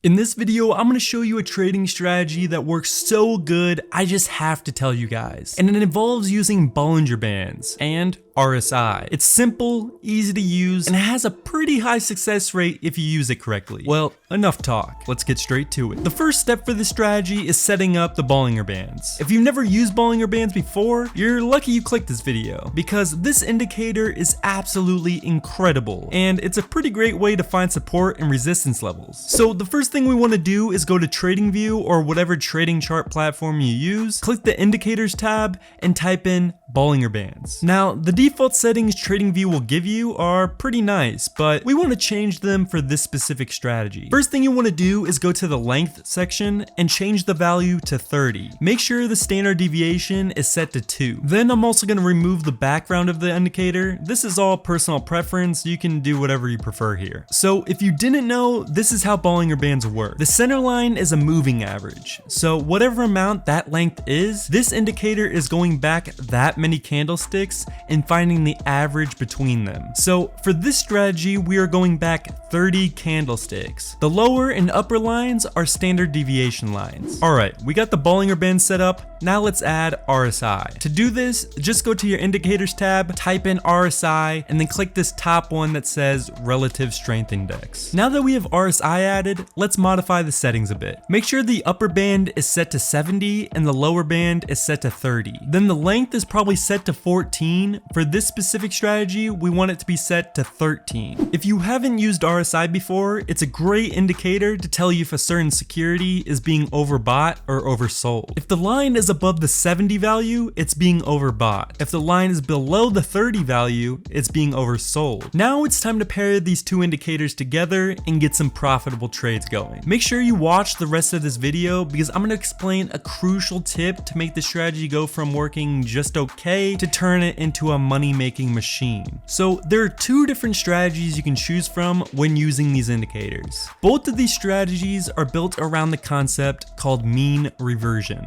In this video, I'm going to show you a trading strategy that works so good, I just have to tell you guys. And it involves using Bollinger Bands and RSI. It's simple, easy to use, and it has a pretty high success rate if you use it correctly. Well, enough talk. Let's get straight to it. The first step for this strategy is setting up the Bollinger Bands. If you've never used Bollinger Bands before, you're lucky you clicked this video, because this indicator is absolutely incredible, and it's a pretty great way to find support and resistance levels. So the first thing we want to do is go to TradingView or whatever trading chart platform you use, click the Indicators tab, and type in Bollinger Bands. Now, the default settings TradingView will give you are pretty nice, but we want to change them for this specific strategy. First thing you want to do is go to the length section and change the value to 30. Make sure the standard deviation is set to 2. Then I'm also going to remove the background of the indicator. This is all personal preference, you can do whatever you prefer here. So if you didn't know, this is how Bollinger Bands work. The center line is a moving average. So whatever amount that length is, this indicator is going back that many candlesticks and finding the average between them. So for this strategy, we are going back 30 candlesticks. The lower and upper lines are standard deviation lines. Alright, we got the Bollinger Band set up. Now let's add RSI. To do this, just go to your Indicators tab, type in RSI, and then click this top one that says Relative Strength Index. Now that we have RSI added, let's modify the settings a bit. Make sure the upper band is set to 70 and the lower band is set to 30. Then the length is probably set to 14. For this specific strategy, we want it to be set to 13. If you haven't used RSI before, it's a great indicator to tell you if a certain security is being overbought or oversold. If the line is above the 70 value, it's being overbought. If the line is below the 30 value, it's being oversold. Now it's time to pair these two indicators together and get some profitable trades going. Make sure you watch the rest of this video because I'm going to explain a crucial tip to make the strategy go from working just okay to turn it into a money-making machine. So there are two different strategies you can choose from when using these indicators. Both of these strategies are built around the concept called mean reversion.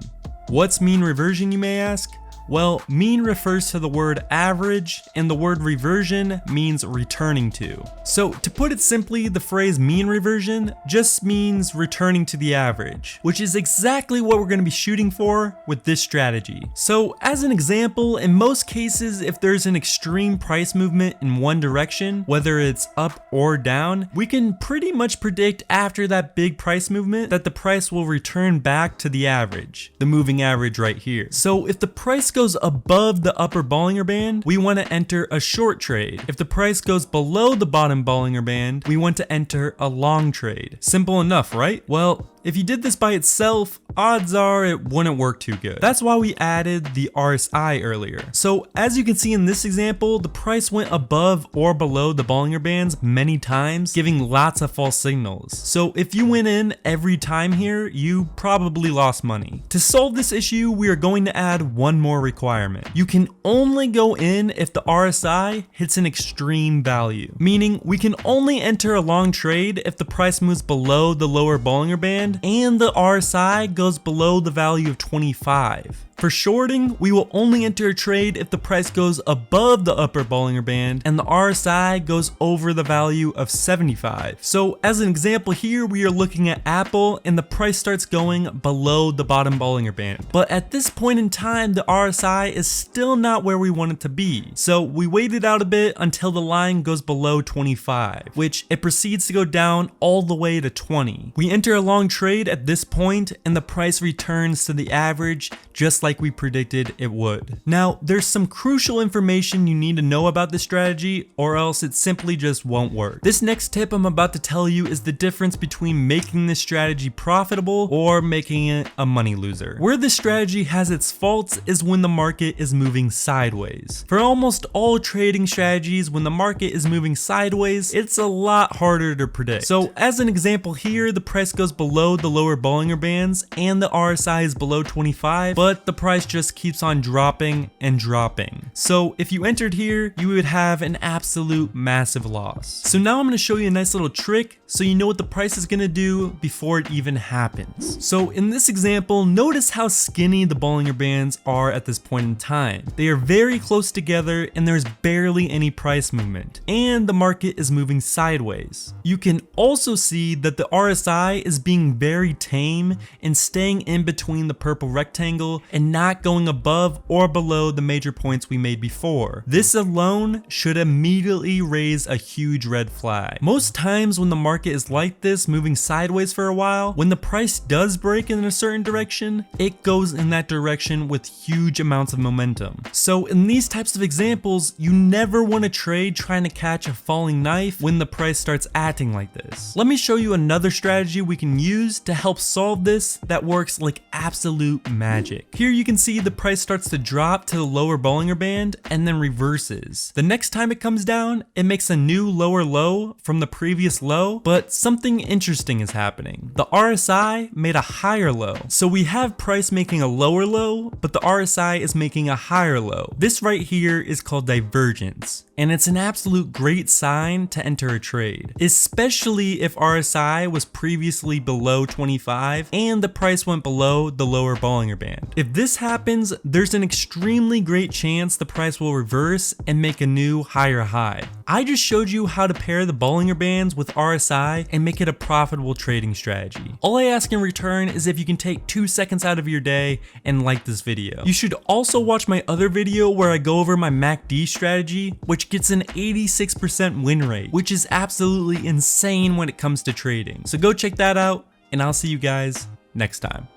What's mean reversion, you may ask? Well, mean refers to the word average, and the word reversion means returning to. So to put it simply, the phrase mean reversion just means returning to the average, which is exactly what we're going to be shooting for with this strategy. So as an example, in most cases, if there's an extreme price movement in one direction, whether it's up or down, we can pretty much predict after that big price movement that the price will return back to the average, the moving average right here. So if the price goes above the upper Bollinger Band, we want to enter a short trade. If the price goes below the bottom Bollinger Band, we want to enter a long trade. Simple enough, right? Well, if you did this by itself, odds are it wouldn't work too good. That's why we added the RSI earlier. So as you can see in this example, the price went above or below the Bollinger Bands many times, giving lots of false signals. So if you went in every time here, you probably lost money. To solve this issue, we are going to add one more requirement. You can only go in if the RSI hits an extreme value, meaning we can only enter a long trade if the price moves below the lower Bollinger Band and the RSI goes below the value of 25. For shorting, we will only enter a trade if the price goes above the upper Bollinger Band and the RSI goes over the value of 75. So as an example here, we are looking at Apple and the price starts going below the bottom Bollinger Band. But at this point in time, the RSI is still not where we want it to be. So we waited out a bit until the line goes below 25, which it proceeds to go down all the way to 20. We enter a long trade at this point and the price returns to the average just like we predicted it would. Now, there's some crucial information you need to know about this strategy or else it simply just won't work. This next tip I'm about to tell you is the difference between making this strategy profitable or making it a money loser. Where this strategy has its faults is when the market is moving sideways. For almost all trading strategies, when the market is moving sideways, it's a lot harder to predict. So as an example here, the price goes below below the lower Bollinger Bands and the RSI is below 25, but the price just keeps on dropping and dropping. So if you entered here, you would have an absolute massive loss. So now I'm going to show you a nice little trick so you know what the price is going to do before it even happens. So in this example, notice how skinny the Bollinger Bands are at this point in time. They are very close together and there's barely any price movement, and the market is moving sideways. You can also see that the RSI is being very tame and staying in between the purple rectangle and not going above or below the major points we made before. This alone should immediately raise a huge red flag. Most times when the market is like this, moving sideways for a while, when the price does break in a certain direction, it goes in that direction with huge amounts of momentum. So in these types of examples, you never want to trade trying to catch a falling knife when the price starts acting like this. Let me show you another strategy we can use to help solve this that works like absolute magic. Here you can see the price starts to drop to the lower Bollinger Band and then reverses. The next time it comes down, it makes a new lower low from the previous low, but something interesting is happening. The RSI made a higher low. So we have price making a lower low, but the RSI is making a higher low. This right here is called divergence, and it's an absolute great sign to enter a trade, especially if RSI was previously below 25 and the price went below the lower Bollinger Band. If this happens, there's an extremely great chance the price will reverse and make a new higher high. I just showed you how to pair the Bollinger Bands with RSI and make it a profitable trading strategy. All I ask in return is if you can take 2 seconds out of your day and like this video. You should also watch my other video where I go over my MACD strategy, which gets an 86% win rate, which is absolutely insane when it comes to trading. So go check that out, and I'll see you guys next time.